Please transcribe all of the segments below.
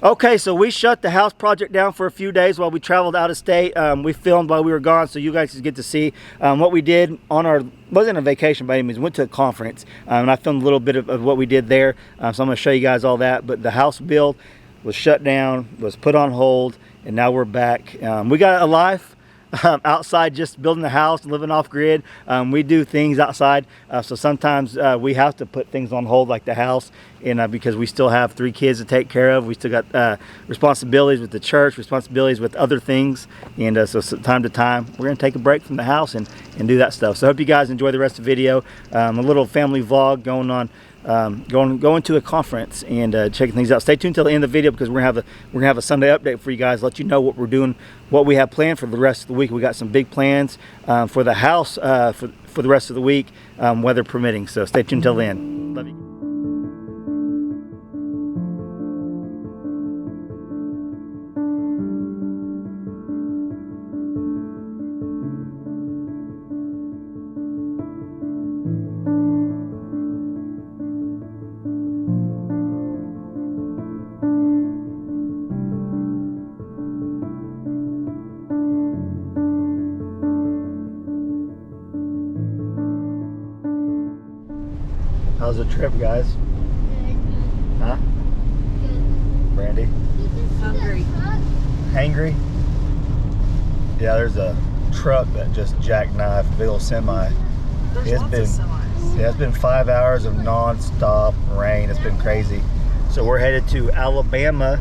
Okay, so we shut the house project down for a few days while we traveled out of state. We filmed while we were gone, so you guys get to see what we did on our, wasn't a vacation by any means, went to a conference, and I filmed a little bit of what we did there, so I'm going to show you guys all that. But the house build was shut down, was put on hold, and now we're back. We got a life outside, just building the house, living off grid. We do things outside, so sometimes we have to put things on hold, like the house, and because we still have 3 kids to take care of. We still got responsibilities with the church, responsibilities with other things, and so time to time we're going to take a break from the house and do that stuff. So I hope you guys enjoy the rest of the video. A little family vlog going on, going to a conference and checking things out. Stay tuned till the end of the video, because we're gonna have a Sunday update for you guys, let you know what we're doing, what we have planned for the rest of the week. We got some big plans for the house for the rest of the week, weather permitting. So stay tuned till the end. Love you. How's the trip, guys? Good. Huh? Good. Brandy? Hungry. Hangry? Yeah, there's a truck that just jackknifed, big old semi. There's It's lots been, of semis. yeah, it's been 5 hours of non-stop rain. It's been crazy. So we're headed to Alabama,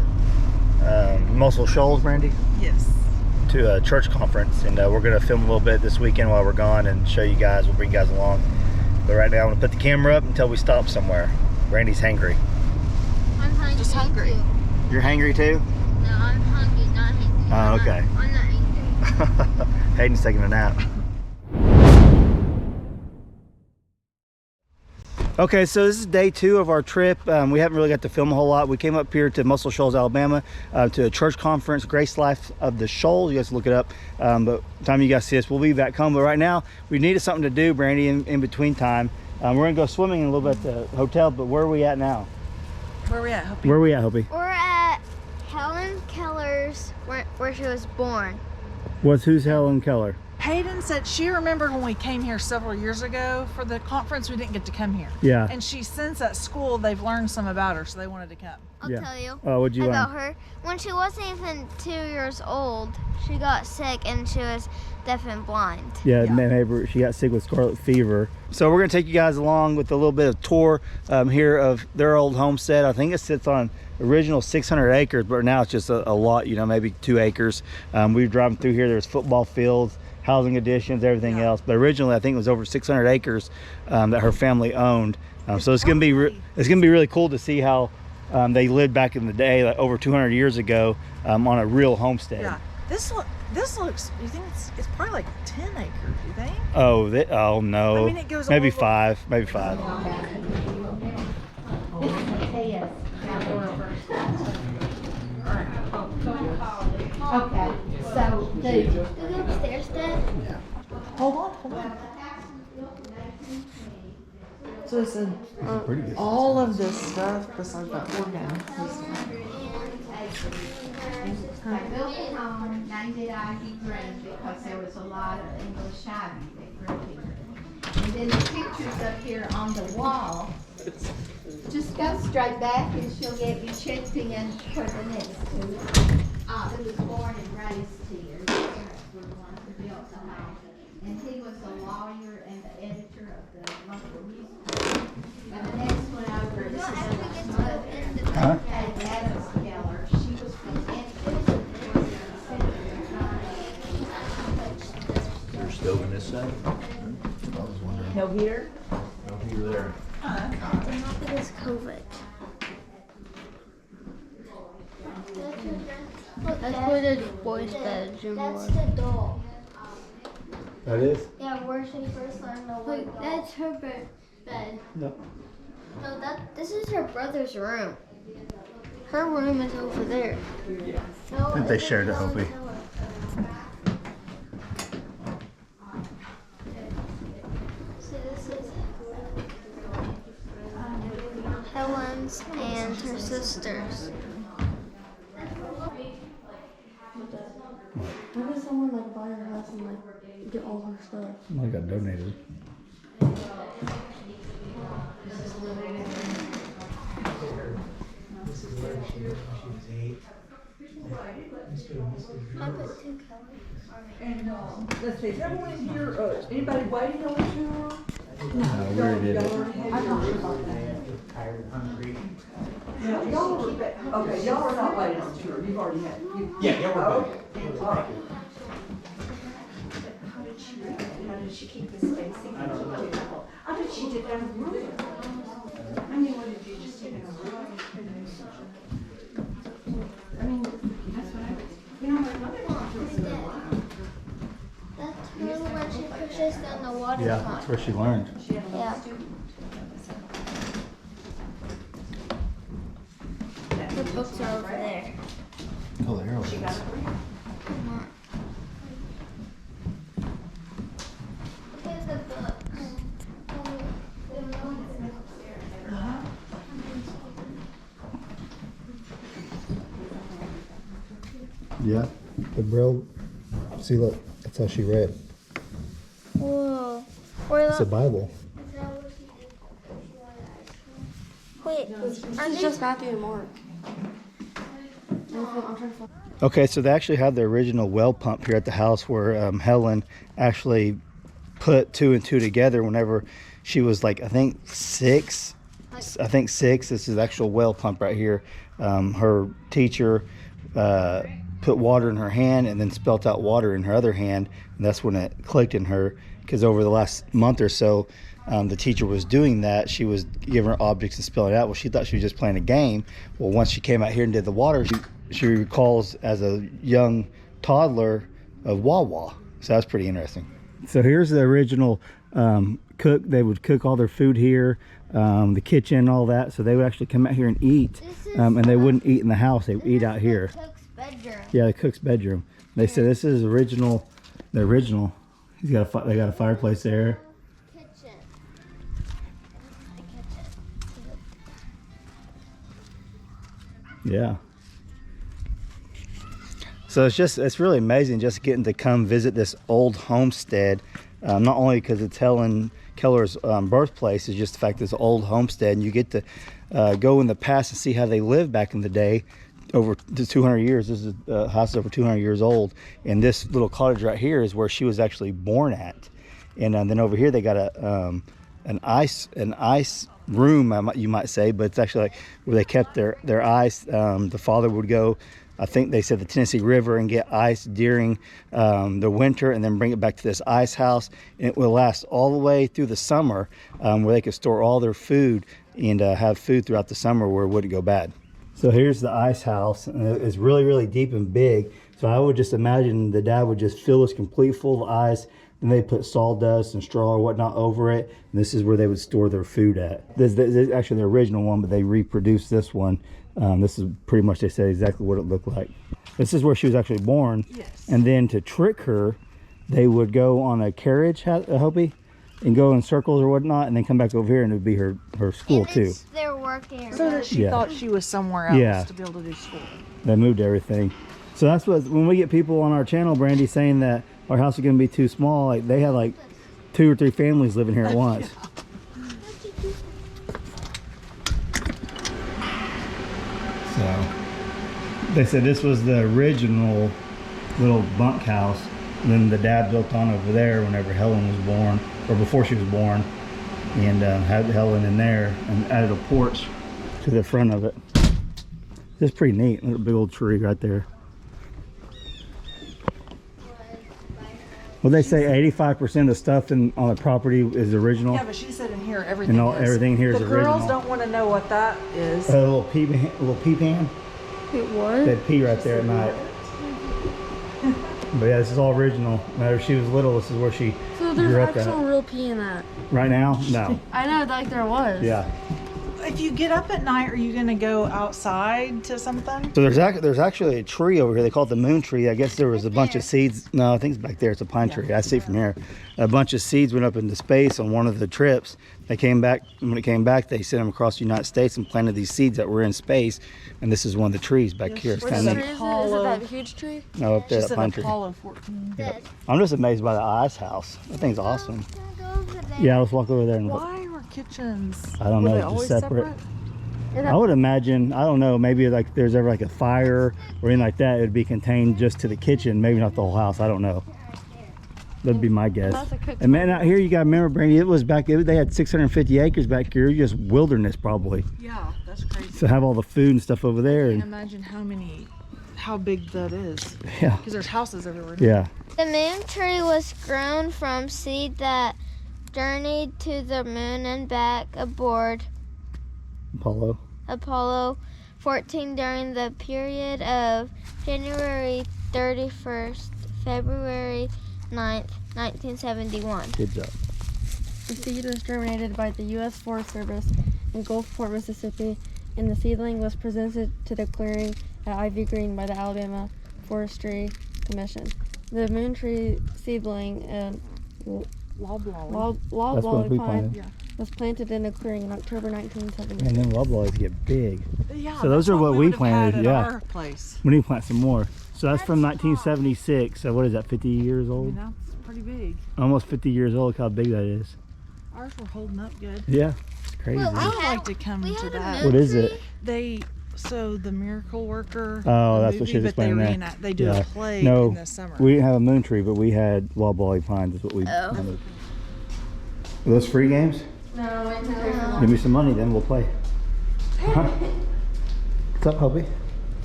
Muscle Shoals, Brandy, Yes. to a church conference, and we're gonna film a little bit this weekend while we're gone and show you guys. We'll bring you guys along. But right now I'm gonna put the camera up until we stop somewhere. Brandy's hangry. I'm hungry. Just hungry. Too. You're hangry too? No, I'm hungry, not hungry. Oh, okay. I'm not angry. Hayden's taking a nap. Okay, so this is day 2 of our trip. We haven't really got to film a whole lot. We came up here to Muscle Shoals, Alabama, to a church conference, Grace Life of the Shoals. You guys look it up. But by the time you guys see this, we'll be back home. But right now, we needed something to do, Brandy, in between time. We're gonna go swimming in a little bit at the hotel. But where are we at now? Where are we at, Hopi? Where are we at, Hopi? We're at Helen Keller's, where she was born. Who's Helen Keller? Hayden said she remembered when we came here several years ago for the conference, we didn't get to come here. Yeah. And she, since at school, they've learned some about her, so they wanted to come. I'll Yeah. tell you Oh, what'd you about learn? her. When she wasn't even 2 years old, she got sick and she was deaf and blind. Yeah, Yeah. neighbor, she got sick with scarlet fever. So we're gonna take you guys along with a little bit of tour here of their old homestead. I think it sits on original 600 acres, but now it's just a lot, you know, maybe 2 acres. We were driving through here, there's football fields, housing additions, everything else. But originally, I think it was over 600 acres that her family owned. So it's gonna be really cool to see how they lived back in the day, like over 200 years ago, on a real homestead. Yeah. This looks, you think it's probably like 10 acres, you think? Oh, oh no. I mean, it goes maybe all over- 5, maybe 5. Okay, so did you go upstairs, Dad? Hold on. So this is all of this stuff besides that organ. I built it home, named it Ivy Green because there was a lot of English ivy that grew here. And then the pictures up here on the wall, just go straight back and she'll get you checked in for the next 2. Who was born and raised here. His parents were the ones who built the home. And he was a lawyer and the editor of the local newspaper. And the next one over, this is his mother, Huh? Helen Keller. She was from Texas. There's stove in this side? I was wondering. No heater? No heater there. Look at this COVID. That's where the boys' bedroom was. That's the doll. That is? Yeah, where she first learned the word. Look, that's her bed. No. No, this is her brother's room. Her room is over there. No, I think they shared it, Hopi. So this is Helen's and her sister's. someone like buy her house and like get all her stuff? I got donated. This is where she was when she was 8. I put 2 colors. And let's see, is everyone in here, anybody waiting on the tour? No, we already did it. I'm not sure about that. Tired and hungry. Yeah, y'all are, okay, y'all are not waiting on the tour, you've already had. Yeah, we're good. All right. How did she keep the spacing? I don't know. I bet she did that in the room. I mean, what did you just take in a room? I mean, that's what I was, you know, my mother-in-law was so wild. That's her when she pushes down the water Yeah, pond. that's where she learned. She had a little Yeah. student. The books are over there. Oh, the arrow. She got a grant. Come on. Here's the book. Yeah, the Braille. See, look, that's how she read. Whoa. Where It's a Bible. Wait, It's just Matthew and Mark. Okay, so they actually have the original well pump here at the house where Helen actually put 2 and 2 together whenever she was like, I think 6. I think 6. This is the actual well pump right here. Her teacher put water in her hand and then spelt out water in her other hand. And that's when it clicked in her, because over the last month or so, the teacher was doing that. She was giving her objects and spelling it out. Well, she thought she was just playing a game. Well, once she came out here and did the water, she recalls as a young toddler of Wawa. So that's pretty interesting. So here's the original cook. They would cook all their food here, the kitchen, all that. So they would actually come out here and eat, and they wouldn't eat in the house. They would eat out here. Cook's bedroom. Yeah, the cook's bedroom. They said this is original. The original. They got a fireplace there. Kitchen. Yeah. So it's really amazing just getting to come visit this old homestead. Not only because it's Helen Keller's birthplace, it's just the fact that it's an old homestead, and you get to go in the past and see how they lived back in the day. Over 200 years. This is a house over 200 years old, and this little cottage right here is where she was actually born at. And then over here they got an ice room, you might say, but it's actually like where they kept their ice. The father would go, I think they said, the Tennessee River and get ice during the winter, and then bring it back to this ice house, and it will last all the way through the summer, where they could store all their food and have food throughout the summer where it wouldn't go bad. So here's the ice house, and it's really, really deep and big. So I would just imagine the dad would just fill this complete full of ice, and they put sawdust and straw or whatnot over it. And this is where they would store their food at. This is actually the original one, but they reproduced this one. This is pretty much, they said exactly what it looked like. This is where she was actually born. Yes. And then to trick her, they would go on a carriage, Hopi, and go in circles or whatnot, and then come back over here, and it would be her school And too. it's their working So that she Yeah. thought she was somewhere else Yeah. to be able to do school. They moved everything. So that's what, when we get people on our channel, Brandy, saying that our house is going to be too small, like they had like 2 or 3 families living here at once. So they said this was the original little bunkhouse. Then the dad built on over there whenever Helen was born, or before she was born, and had Helen in there and added a porch to the front of it. This is pretty neat. Look at a big old tree right there. Well, they say 85% of the stuff on the property is original. Yeah, but she said in here everything And is. everything here is the original. girls don't want to know what that is. A little pea pan. It was? They'd pee right there at night. But yeah, this is all original. Whenever she was little, this is where she So grew there's up at. actual real pee in that. Right now, no. I know, like there was. Yeah. if you get up at night, are you gonna go outside to something? So there's actually a tree over here. They call it the moon tree. I guess there was a bunch of seeds. No, I think it's back there. It's a pine tree. I see it from here. A bunch of seeds went up into space on one of the trips. They came back. And when it came back, they sent them across the United States and planted these seeds that were in space. And this is one of the trees back here. It's Which kind of tree neat. is it? Is it that huge tree? No, up there, She that said pine tree. Apollo 14. Yep. I'm just amazed by the ice house. That thing's awesome. Can I go over there? Yeah, let's walk over there and look. Why were kitchens? I don't were know, they just always separate. I would imagine, I don't know, maybe like there's ever like a fire or anything like that, it would be contained just to the kitchen, maybe not the whole house. I don't know. That'd be my guess. That's a cook's And man, out here you gotta remember, Brandy, it was back, they had 650 acres back here, just wilderness probably. Yeah, that's crazy. So have all the food and stuff over there. I can't And, imagine how big that is. yeah, Because there's houses everywhere. yeah. The moon tree was grown from seed that journeyed to the moon and back aboard Apollo 14 during the period of January 31st, February 9th, 1971. Good job. The seed was germinated by the U.S. Forest Service in Gulfport, Mississippi, and the seedling was presented to the clearing at Ivy Green by the Alabama Forestry Commission. The moon tree seedling and Loblolly. That's what we pine planted. was planted in a clearing in October 1970. And then loblollies get big. Yeah, So those that's are what we would've had planted, at yeah. our place. We need to plant some more. So that's from 1976. So what is that, 50 years I old? mean, that's pretty big. Almost 50 years old. Look how big that is. Ours were holding up good. Yeah, it's crazy. Well, I we would had- like to come we to had a that. What is it? So the Miracle Worker. Oh, the that's what she was movie, but they explaining there. reenact. They do Yeah. a play No, in the summer. We didn't have a moon tree, but we had loblolly pines. Is what we. Oh. Are those free games? No, I didn't pay for them. Give me some money, then we'll play. What's up, Hobie?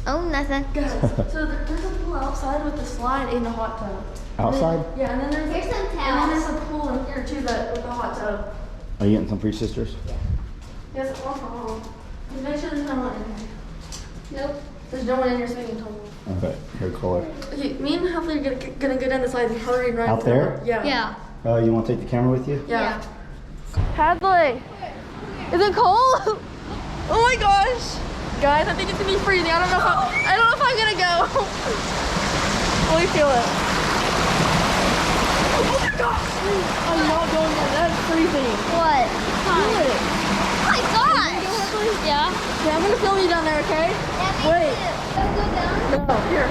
Oh, nothing. So there's a pool outside with a slide and a hot tub. Outside? Yeah, and then there's Here's some and then towels. there's a pool in here too that with a hot tub. Are you getting some for your sisters? Yes, it's all for home. Just make sure there's no one in here. Nope. There's no one in your swimming pool. Okay, here, call her. Okay, me and Hopefully are gonna go down the slide and hurry and run. Out there? Yeah. Yeah. Oh, you want to take the camera with you? Yeah. Hadley, is it cold? Oh my gosh, guys! I think it's gonna be freezing. I don't know if I'm gonna go. Let me feel it. Oh my gosh! I'm not going there. That's freezing. What? Feel it. Oh my gosh. Yeah. Okay, I'm gonna film you down there. Okay? Wait. Go down. No. Here.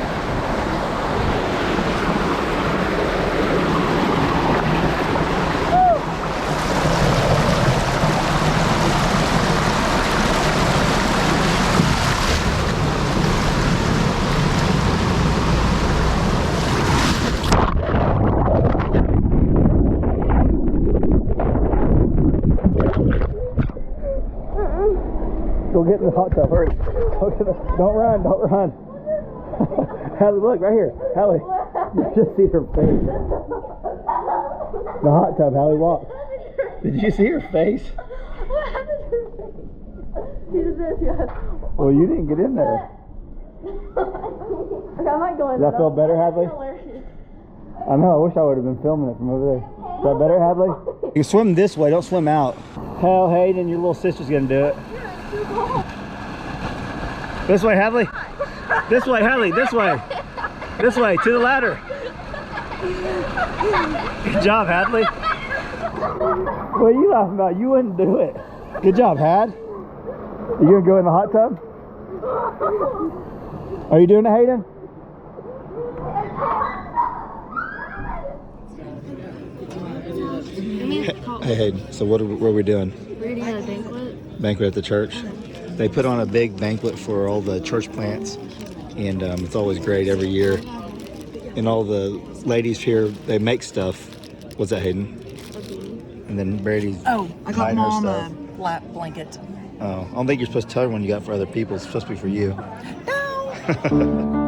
Go get in the hot tub, hurry. Go get the, don't run, don't run. Hallie, look, right here. Hallie, you just see her face. The hot tub, Hallie, walk. Did you see her face? Well, you didn't get in there. Okay, I might go in. Does that feel better, Hadley? I know, I wish I would have been filming it from over there. Is that better, Hadley? You can swim this way, don't swim out. Hell, Hayden, your little sister's gonna do it. This way, Hadley. This way, Hadley, this way. This way, to the ladder. Good job, Hadley. What are you laughing about? You wouldn't do it. Good job, Had. You gonna go in the hot tub? Are you doing it, Hayden? Hey, Hayden, so what are we doing? We're gonna have a banquet. Banquet at the church. They put on a big banquet for all the church plants, and it's always great every year. And all the ladies here, they make stuff. What's that, Hayden? And then Brady's Oh, I got hiding her Mom stuff. a lap blanket. Oh, I don't think you're supposed to tell her when you got for other people. It's supposed to be for you. No.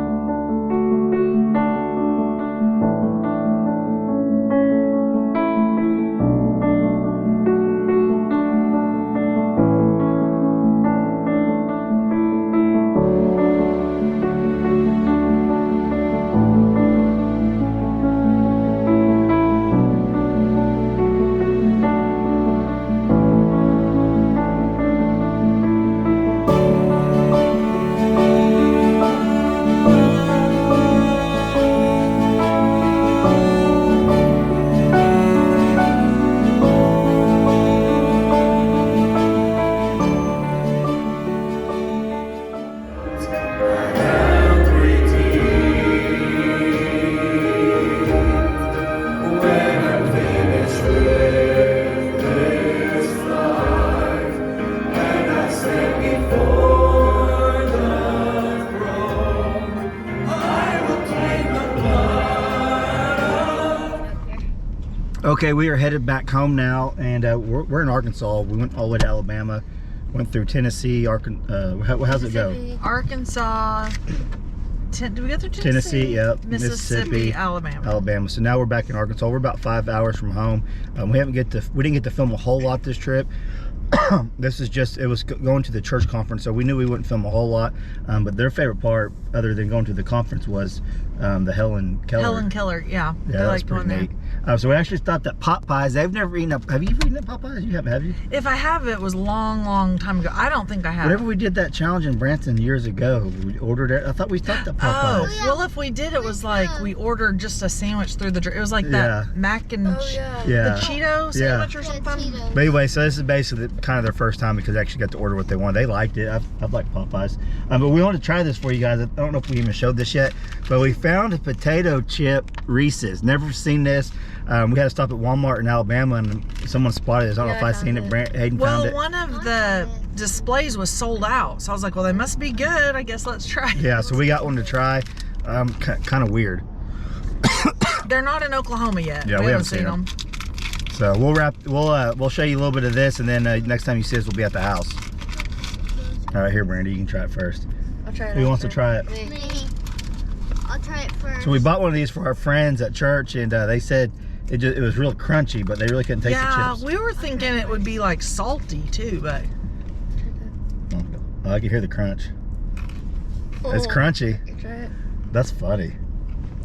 Okay, we are headed back home now, and we're in Arkansas. We went all the way to Alabama, went through Tennessee, Arkansas. How's it go? Arkansas. Did we go through Tennessee? Tennessee, yep. Mississippi, Alabama. Alabama. So now we're back in Arkansas. We're about 5 hours from home. We didn't get to film a whole lot this trip. This is just, it was going to the church conference, so we knew we wouldn't film a whole lot. But their favorite part, other than going to the conference, was the Helen Keller. Helen Keller, yeah. Yeah, I that was like pretty going neat. there. So we actually stopped at Popeyes. They've never eaten up. Have you ever eaten at Popeyes? You haven't, have you? If I have, it was long time ago. I don't think I have. Whenever we did that challenge in Branson years ago, we ordered it. I thought we stopped at Popeyes. Oh, well, if we did, it was like we ordered just a sandwich through the. It was like that mac and Yeah. the Cheeto sandwich or something. But anyway, so this is basically kind of their first time because they actually got to order what they wanted. They liked it. I've liked Popeyes. But we wanted to try this for you guys. I don't know if we even showed this yet, but we found a potato chip Reese's. Never seen this. We had to stop at Walmart in Alabama, and someone spotted it. I don't know if I seen it. Hayden found it. Well, one of the displays was sold out, so I was like, well, they must be good. I guess let's try. Yeah, so we got one to try. Kind of weird. They're not in Oklahoma yet. Yeah, we haven't seen them. So we'll show you a little bit of this, and then next time you see us, we'll be at the house. All right, here, Brandy, you can try it first. I'll try it. Who wants to try it? Me. I'll try it first. So we bought one of these for our friends at church, and they said it was real crunchy, but they really couldn't taste the chips. Yeah, we were thinking it would be like salty too, but Oh, I can hear the crunch. It's crunchy. Try it. That's funny.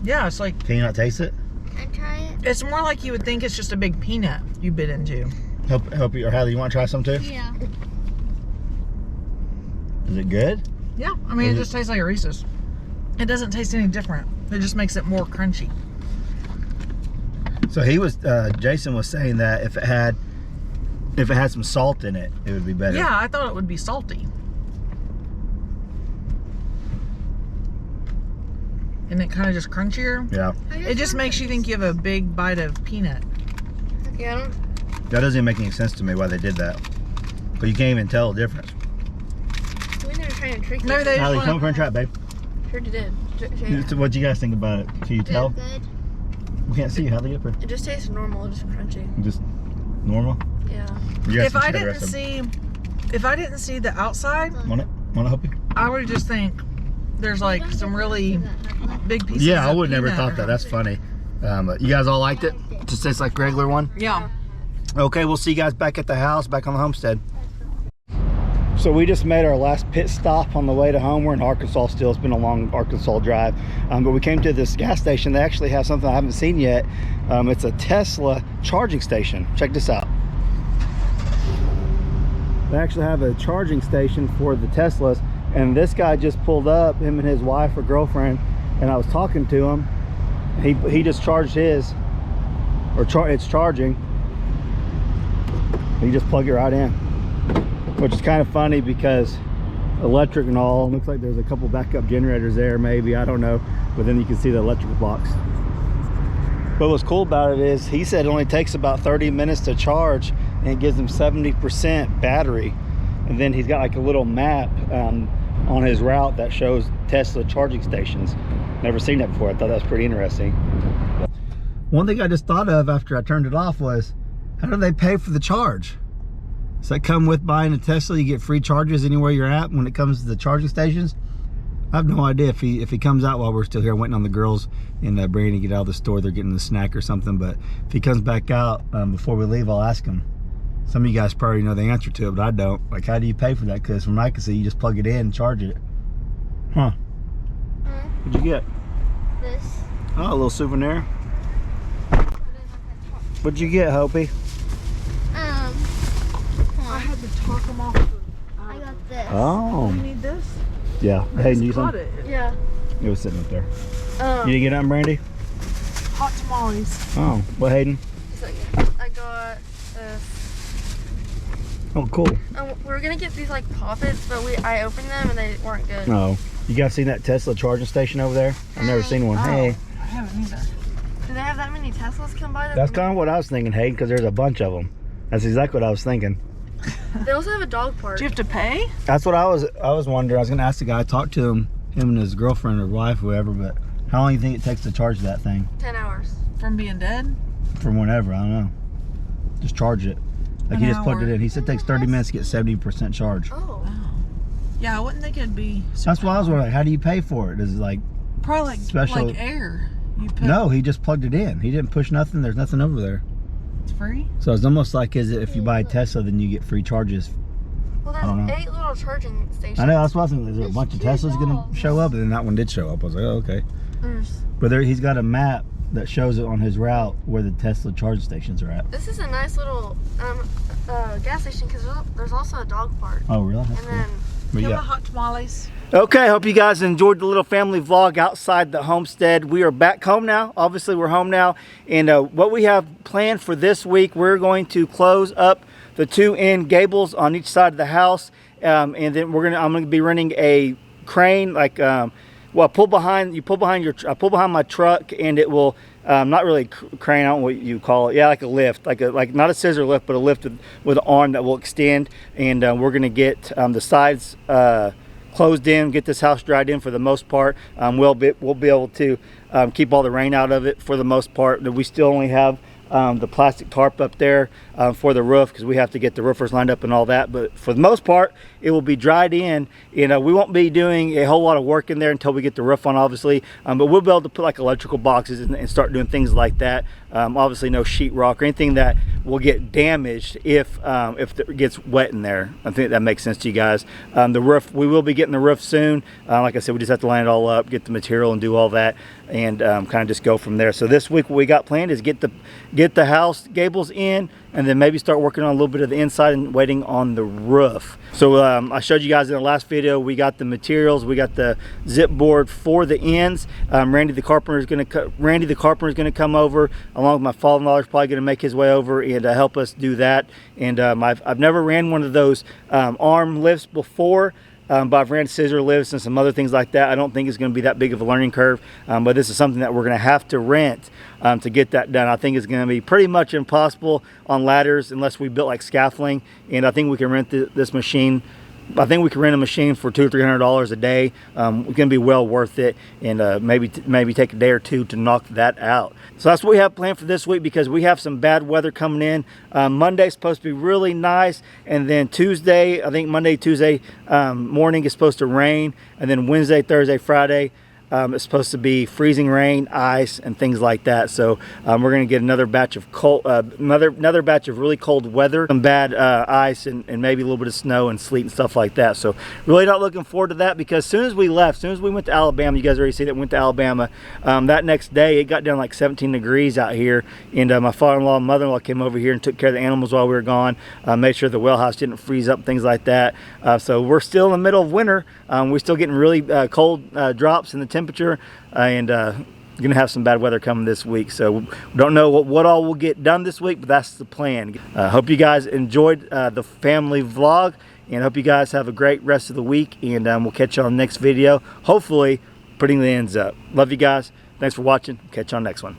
yeah, it's like Can you not taste it? I try it. it's more like you would think it's just a big peanut you bit into. Help you, or Hallie, you want to try some too? Yeah. Is it good? Yeah, I mean, it just tastes like a Reese's. It doesn't taste any different. It just makes it more crunchy. So Jason was saying that if it had some salt in it, it would be better. Yeah, I thought it would be salty. Isn't it kind of just crunchier? Yeah. It just makes you think you have a big bite of peanut. Okay, I don't. That doesn't even make any sense to me why they did that. But you can't even tell the difference. We never tried to trick you. Maybe they Hallie, just come want over and try it, babe. Sure you did. What do you guys think about it? Can you tell? Good. We can't see you, Hallie. Up here. It just tastes normal, just crunchy. Just normal. Yeah. You guys If can I try the didn't rest of them. see, if I didn't see the outside, Want it? Want to help you? I would just think there's like some really big pieces. Yeah, I of would never peanut thought or that. That's something. funny. But you guys all liked it? Just tastes like regular one? Yeah. Okay, we'll see you guys back at the house, back on the homestead. So we just made our last pit stop on the way to home. We're in Arkansas still. It's been a long Arkansas drive. But we came to this gas station. They actually have something I haven't seen yet. It's a Tesla charging station. Check this out. They actually have a charging station for the Teslas. And this guy just pulled up, him and his wife or girlfriend, and I was talking to him. He just charged his, or it's charging. You just plug it right in, which is kind of funny because electric and all. Looks like there's a couple backup generators there, maybe, I don't know, but then you can see the electrical box. But what's cool about it is he said it only takes about 30 minutes to charge, and it gives him 70% battery. And then he's got like a little map on his route that shows Tesla charging stations. Never seen that before. I thought that was pretty interesting. One thing I just thought of after I turned it off was, how do they pay for the charge? Does that come with buying a Tesla? You get free charges anywhere you're at when it comes to the charging stations? I have no idea if he comes out while we're still here. Waiting on the girls and Brandy to get out of the store. They're getting a snack or something. But if he comes back out before we leave, I'll ask him. Some of you guys probably know the answer to it, but I don't. Like, how do you pay for that? Because from what I can see, you just plug it in and charge it. Huh. What'd you get? This. Oh, a little souvenir. What'd you get, Hopi? I had to talk them off. I got this. Oh. You need this? Yeah. Hey, you Got some? it. Yeah. It was sitting up there. You didn't get nothing, Brandy? Hot tamales. Oh, what, Hayden? I got Oh, cool. we were gonna get these like poppets, but I opened them and they weren't good. Oh, you guys seen that Tesla charging station over there? I've never seen one. Hey, I haven't either. Do they have that many Teslas come by? that's kind of what I was thinking, Hayden, because there's a bunch of them. That's exactly what I was thinking. They also have a dog park. Do you have to pay? That's what I was wondering. I was gonna ask the guy, talk to him and his girlfriend or wife, whoever. But how long do you think it takes to charge that thing? 10 hours. From being dead? from whenever. I don't know. Just charge it. Like he just plugged it in. He said it takes 30 minutes to get 70% charge. Oh. Yeah, I wouldn't think it'd be. That's why I was wondering, how do you pay for it? Is it like Probably like special? like air. You put, No, he just plugged it in. He didn't push nothing. There's nothing over there. It's free. So it's almost like if you buy a Tesla, then you get free charges. Well, I don't know. there's 8 little charging stations. I know, that's what I was thinking. Is there a bunch of Teslas gonna show up? And then that one did show up. I was like, oh, okay. But he's got a map that shows it on his route where the Tesla charge stations are at. This is a nice little gas station because there's also a dog park. Oh, really? That's And cool. then But Kill yeah. my hot tamales. Okay, hope you guys enjoyed the little family vlog outside the homestead. We are back home now. Obviously, we're home now. And what we have planned for this week, we're going to close up the 2 end gables on each side of the house. And then I'm gonna be renting a crane, like well, I pull behind my truck, and it will not really crane, I don't know what you call it. Yeah, like a lift, like not a scissor lift, but a lift with an arm that will extend. And we're gonna get the sides closed in, get this house dried in for the most part. We'll be able to keep all the rain out of it for the most part. We still only have the plastic tarp up there for the roof, because we have to get the roofers lined up and all that. But for the most part, it will be dried in. We won't be doing a whole lot of work in there until we get the roof on, obviously. But we'll be able to put like electrical boxes and start doing things like that. Obviously no sheetrock or anything that will get damaged if it gets wet in there. I think that makes sense to you guys. The roof, we will be getting the roof soon. Like I said, we just have to line it all up, get the material and do all that, and kind of just go from there. So this week what we got planned is get the house gables in, and then maybe start working on a little bit of the inside and waiting on the roof. So I showed you guys in the last video, we got the materials, we got the zip board for the ends. Randy the carpenter is going to come over, along with my father-in-law is probably going to make his way over and help us do that. And I've never ran one of those arm lifts before. But I've ran scissor lifts and some other things like that. I don't think it's going to be that big of a learning curve, but this is something that we're going to have to rent to get that done. I think it's going to be pretty much impossible on ladders unless we built like scaffolding, and I think we can rent this machine. I think we can rent a machine for $200 or $300 a day. It's going to be well worth it, and maybe take a day or two to knock that out. So that's what we have planned for this week, because we have some bad weather coming in. Monday's supposed to be really nice, and then Tuesday, I think Monday, Tuesday morning is supposed to rain, and then Wednesday, Thursday, Friday, it's supposed to be freezing rain, ice, and things like that. So we're going to get another batch of another batch of really cold weather, some bad ice, and maybe a little bit of snow and sleet and stuff like that. So really not looking forward to that, because as soon as we went to Alabama, you guys already see that we went to Alabama. That next day, it got down like 17 degrees out here, and my father-in-law and mother-in-law came over here and took care of the animals while we were gone, made sure the well house didn't freeze up, things like that. So we're still in the middle of winter. We're still getting really cold drops in the temperature, and gonna have some bad weather coming this week. So we don't know what all will get done this week, but that's the plan. Hope you guys enjoyed the family vlog, and hope you guys have a great rest of the week, and we'll catch you on the next video, hopefully putting the ends up. Love you guys. Thanks for watching. Catch you on the next one.